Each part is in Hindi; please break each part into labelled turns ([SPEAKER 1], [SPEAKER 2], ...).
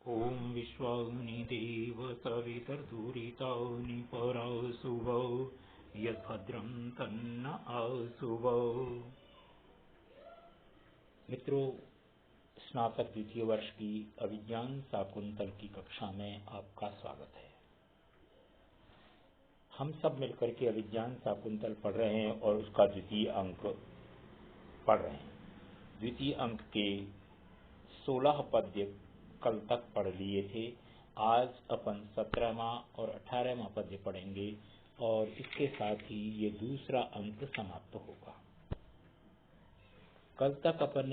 [SPEAKER 1] ॐ विश्वानि देव सवितर्दुरितानि परासुवौ यद्भद्रं तन्न आसुवौ। मित्रों, स्नातक द्वितीय वर्ष की अभिज्ञान शाकुंतल की कक्षा में आपका स्वागत है। हम सब मिलकर के अभिज्ञान शाकुंतल पढ़ रहे हैं और उसका द्वितीय अंक पढ़ रहे हैं। द्वितीय अंक के 16 पद्य कल तक पढ़ लिए थे। आज अपन 17वां और 18वां पद्य पढ़ेंगे और इसके साथ ही ये दूसरा अंक समाप्त होगा। कल अपन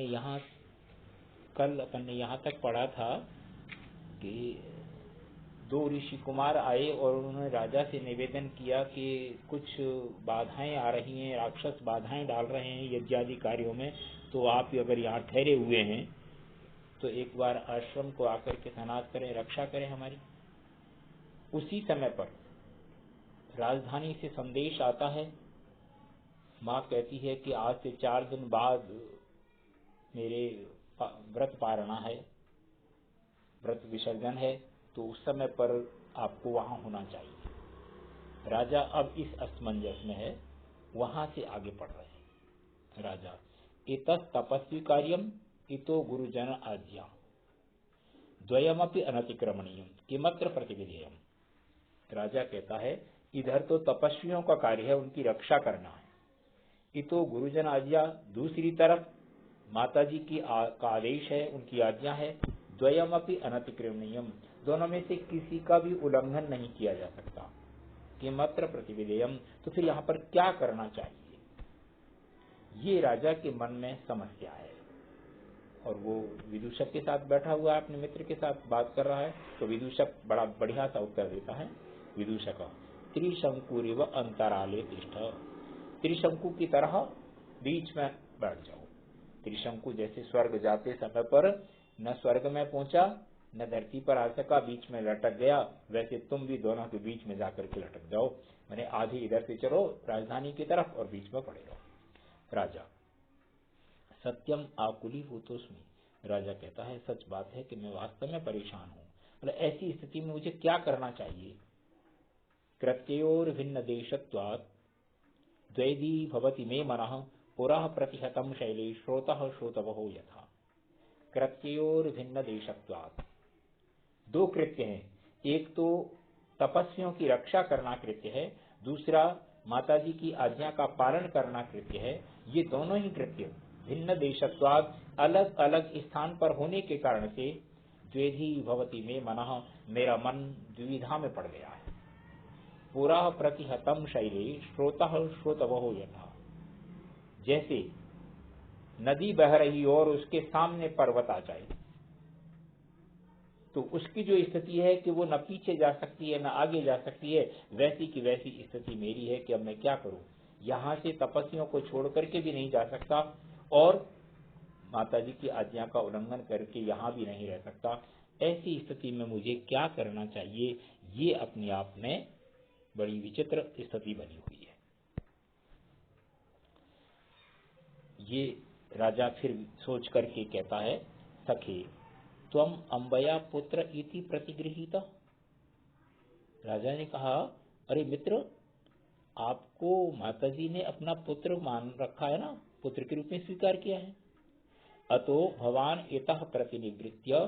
[SPEAKER 1] ने यहाँ तक पढ़ा था कि दो ऋषि कुमार आए और उन्होंने राजा से निवेदन किया कि कुछ बाधाएं आ रही हैं, राक्षस बाधाएं डाल रहे हैं यज्ञादि कार्यों में, तो आप अगर यहाँ ठहरे हुए हैं तो एक बार आश्रम को आकर के तैनात करें, रक्षा करें हमारी। उसी समय पर राजधानी से संदेश आता है। माँ कहती है कि आज से 4 दिन बाद मेरे व्रत पारणा है, व्रत विसर्जन है, तो उस समय पर आपको वहां होना चाहिए। राजा अब इस असमंजस में है, वहां से आगे पढ़ रहे हैं। राजा एतत् तपस्वी कार्यम इतो गुरुजन आज्ञा द्वयमपि अनतिक्रमणीयम किमत्र प्रतिविधेयम। राजा कहता है इधर तो तपस्वियों का कार्य है, उनकी रक्षा करना है। इतो गुरुजन आज्ञा, दूसरी तरफ माताजी की का आदेश है, उनकी आज्ञा है। द्वयमपि अनतिक्रमणीयम, दोनों में से किसी का भी उल्लंघन नहीं किया जा सकता। किमत्र प्रतिविधेयम, तो फिर यहाँ पर क्या करना चाहिए, ये राजा के मन में समस्या है। और वो विदूषक के साथ बैठा हुआ है, अपने मित्र के साथ बात कर रहा है। तो विदूषक बड़ा बढ़िया सा उत्तर देता है। विदूषक त्रिशंकुरिव अंतराले तिष्ठ, त्रिशंकु की तरह बीच में बैठ जाओ। त्रिशंकु जैसे स्वर्ग जाते समय पर न स्वर्ग में पहुंचा न धरती पर आ सका, बीच में लटक गया, वैसे तुम भी दोनों के बीच में जाकर के लटक जाओ। मैंने आधे इधर से चलो राजधानी की तरफ और बीच में पड़े रहो। राजा सत्यम आकुलीभूतोस्मि, राजा कहता है सच बात है कि मैं वास्तव में परेशान हूँ। मतलब ऐसी स्थिति में मुझे क्या करना चाहिए। कृत्योर भिन्न देशत्वात् द्वैधी भवति मे मनः पुरः प्रतिहतम शैले श्रोतः श्रोतवहो यथा। कृत्योर भिन्न देशत्वात्, दो कृत्य हैं। एक तो तपस्वियों की रक्षा करना कृत्य है, दूसरा माताजी की आज्ञा का पालन करना कृत्य है। ये दोनों ही कृत्य भिन्न देशत्वात्, अलग अलग स्थान पर होने के कारण से द्वेधी भवति मे मनः, मेरा मन द्विविधा में पड़ गया है। पुरः प्रतिहतम शैले श्रोतः श्रोतवहो यथा, जैसे नदी बह रही और उसके सामने पर्वत आ जाए तो उसकी जो स्थिति है कि वो न पीछे जा सकती है न आगे जा सकती है, वैसी की वैसी स्थिति मेरी है कि अब मैं क्या करूं। यहाँ से तपस्वियों को छोड़ करके भी नहीं जा सकता और माताजी की आज्ञा का उल्लंघन करके यहाँ भी नहीं रह सकता। ऐसी स्थिति में मुझे क्या करना चाहिए, ये अपने आप में बड़ी विचित्र स्थिति बनी हुई है। ये राजा फिर सोच करके कहता है सखे त्वम अंबया पुत्र इति प्रतिगृहीत। राजा ने कहा अरे मित्र, आपको माताजी ने अपना पुत्र मान रखा है ना, पुत्र के रूप में स्वीकार किया है। अतो भवान इतः प्रतिनिवृत्य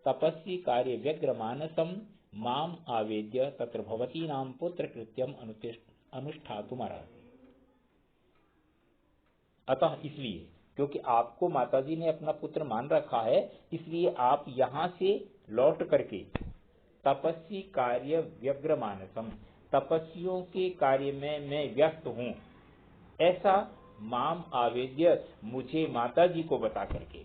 [SPEAKER 1] तपस्वी कार्य व्यग्र मानसम माम आवेद्य तत्र भवती नाम पुत्र कृत्यम अनुष्ठातुम अर्हति। अतः इसलिए, क्योंकि आपको माताजी ने अपना पुत्र मान रखा है, इसलिए आप यहाँ से लौट करके तपस्वी कार्य व्यग्र मानसम, तपस्वियों के कार्य में मैं व्यस्त हूँ, ऐसा माम आवेद्य, मुझे माताजी को बता करके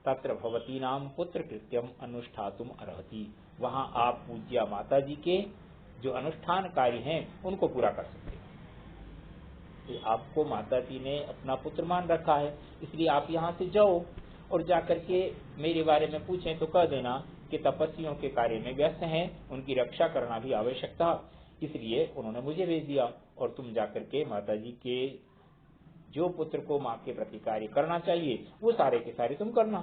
[SPEAKER 1] तत्र भवती नाम पुत्र कृत्यम अनुष्ठातुम अर्हति, वहां आप पूज्या माताजी के जो अनुष्ठान कार्य हैं उनको पूरा कर सकते हैं। तो आपको माताजी ने अपना पुत्र मान रखा है, इसलिए आप यहाँ से जाओ और जाकर के मेरे बारे में पूछें तो कह देना कि तपस्वियों के कार्य में व्यस्त हैं, उनकी रक्षा करना भी आवश्यक था, इसलिए उन्होंने मुझे भेज दिया। और तुम जाकर के माताजी के जो पुत्र को माँ के प्रति कार्य करना चाहिए वो सारे के सारे तुम करना।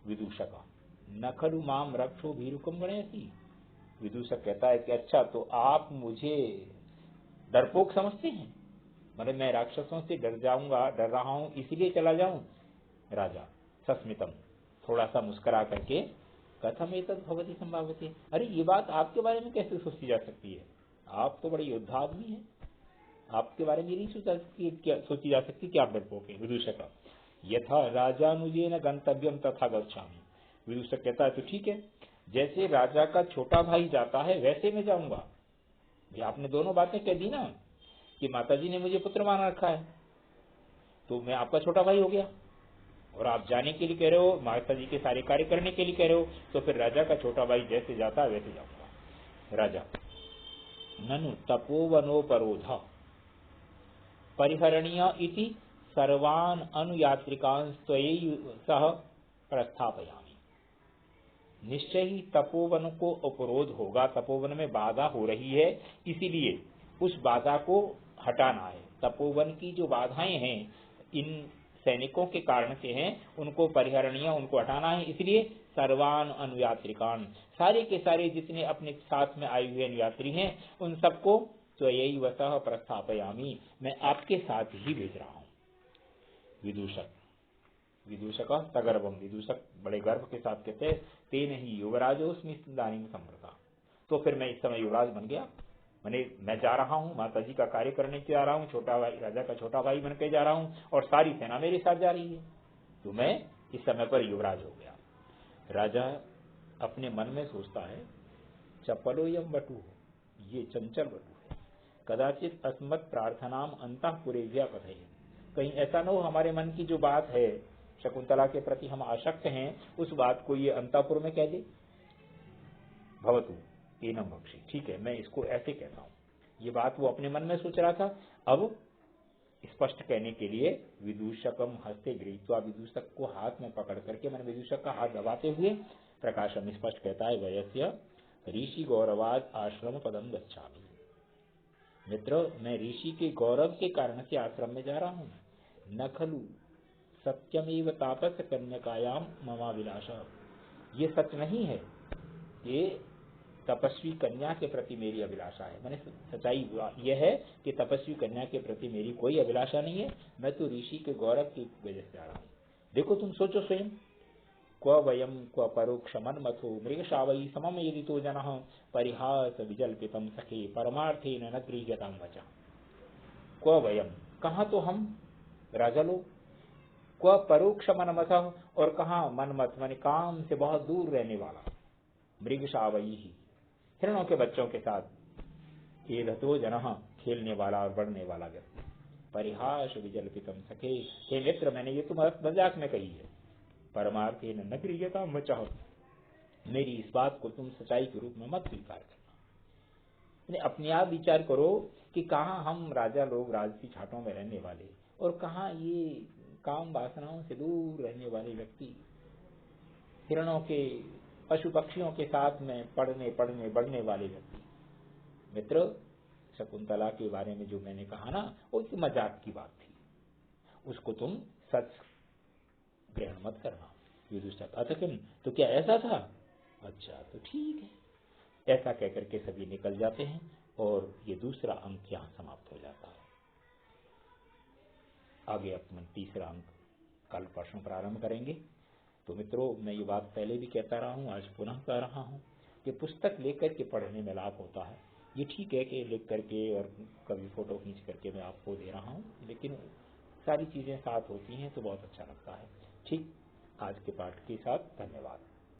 [SPEAKER 1] विदूषक न खलु माम रक्षो भीरुकम गणयसी। विदूषक कहता है कि अच्छा, तो आप मुझे डरपोक समझते हैं, मतलब मैं राक्षसों से डर जाऊंगा, डर रहा हूं इसलिए चला जाऊं। राजा सस्मितम, थोड़ा सा मुस्कुरा करके, कथम एतद् भवति संभावते, अरे ये बात आपके बारे में कैसे सोची जा सकती है, आप तो बड़े योद्धा आदमी हैं, आपके बारे में नहीं सोची जा सकती कि आप डरपोक हैं। विदूषक, यथा राजानुजेन गंतव्यम तथा गच्छामि। विदूषक कहता है तो ठीक है, जैसे राजा का छोटा भाई जाता है वैसे मैं जाऊंगा। ये आपने दोनों बातें कह दी ना, कि माताजी ने मुझे पुत्र मान रखा है तो मैं आपका छोटा भाई हो गया, और आप जाने के लिए कह रहे हो, माताजी के सारे कार्य करने के लिए कह रहे हो, तो फिर राजा का छोटा भाई जैसे जाता है वैसे जाऊंगा। राजा, ननु तपोवनोपरोध परिहरणीय इति सर्वान अनुयात्रिकान् स्वयैव सह प्रस्थापयामि। निश्चय ही तपोवन को उपरोध होगा, तपोवन में बाधा हो रही है, इसीलिए उस बाधा को हटाना है। तपोवन की जो बाधाएं हैं इन सैनिकों के कारण से हैं, उनको परिहरणीय, उनको हटाना है, इसलिए सर्वान अनुयात्रिकान, सारे के सारे जितने अपने साथ में आए हुए अनुयात्री हैं उन सबको स्वयैव सह प्रस्थापयामि, मैं आपके साथ ही भेज रहा हूं। विदूषक, विदूषक सगर्वम, विदूषक बड़े गर्व के साथ कहते, तेन ही युवराजोस्मि इदानीं संवृता, तो फिर मैं इस समय युवराज बन गया, मैं जा रहा हूँ, माता जी का कार्य करने के जा रहा हूँ, छोटा भाई, राजा का छोटा भाई बन के जा रहा हूँ, और सारी सेना मेरे साथ जा रही है, तो मैं इस समय पर युवराज हो गया। राजा अपने मन में सोचता है, चपलो यम वटु, ये चंचल वटु है, कदाचित अस्मत् प्रार्थनाम अंतःपुरेभ्यः कथयेत्, कहीं ऐसा न हो हमारे मन की जो बात है शकुंतला के प्रति हम आसक्त हैं, उस बात को ये अंतःपुर में कह दे। भवतु एनम भक्षी, ठीक है, मैं इसको ऐसे कहता हूँ। ये बात वो अपने मन में सोच रहा था, अब स्पष्ट कहने के लिए विदूषकम हस्ते गृहीत्वा, विदूषक को हाथ में पकड़ करके, मैंने विदूषक का हाथ दबाते हुए प्रकाशम स्पष्ट कहता है, वयस्य ऋषि गौरवाद आश्रम पदम गच्छामि। मित्र, मैं ऋषि के गौरव के कारण से आश्रम में जा रहा हूँ। न खलु सत्यमेव तापस कन्यकायाम ममाभिलाषा, ये सच नहीं है, ये तपस्वी कन्या के प्रति मेरी अभिलाषा है। मैंने सच्चाई यह है कि तपस्वी कन्या के प्रति मेरी कोई अभिलाषा नहीं है, मैं तो ऋषि के गौरव की वजह से आ रहा हूँ। देखो तुम सोचो स्वयं, क्व वयम क्व परोक्षमन्मथो मृगशावई समम यदि तो जनः परिहास विजल्पितम सखे परमार्थेन न गृह्यतां वचः। क्व वयम, कहाँ तो हम राजा लोग, क्व परोक्ष मनमथ, और कहाँ मनमथ माने काम से बहुत दूर रहने वाला, मृगशावई ही हिरणों के बच्चों के साथ, एधतो जनः खेलने वाला और बढ़ने वाला व्यक्ति, परिहास विजल्पितम सखे, हे मित्र मैंने ये तुम मजाक में कही है, परमार्थेन न गृह्यतां वचः, मेरी इस बात को तुम सच्चाई के रूप में मत स्वीकार करना। अपने आप विचार करो कि कहाँ हम राजा लोग राजसी छाटों में रहने वाले, और कहाँ ये काम वासनाओं से दूर रहने वाले व्यक्ति हिरणों के, पशु पक्षियों के साथ में पढ़ने बढ़ने वाले व्यक्ति। मित्र, शकुंतला के बारे में जो मैंने कहा ना, वो एक मजाक की बात थी, उसको तुम सच ग्रहण मत करना। विदूषक, अच्छा किम, तो क्या ऐसा था? अच्छा तो ठीक है, ऐसा कहकर के सभी निकल जाते हैं, और ये दूसरा अंक यहाँ समाप्त हो जाता है। आगे अपन तीसरा अंक कल परसों प्रारंभ करेंगे। तो मित्रों, मैं ये बात पहले भी कहता रहा हूँ, आज पुनः कह रहा हूँ कि पुस्तक लेकर के पढ़ने में लाभ होता है। ये ठीक है कि लिख करके और कभी फोटो खींच करके मैं आपको दे रहा हूँ, लेकिन सारी चीजें साथ होती हैं तो बहुत अच्छा लगता है। ठीक, आज के पाठ के साथ धन्यवाद।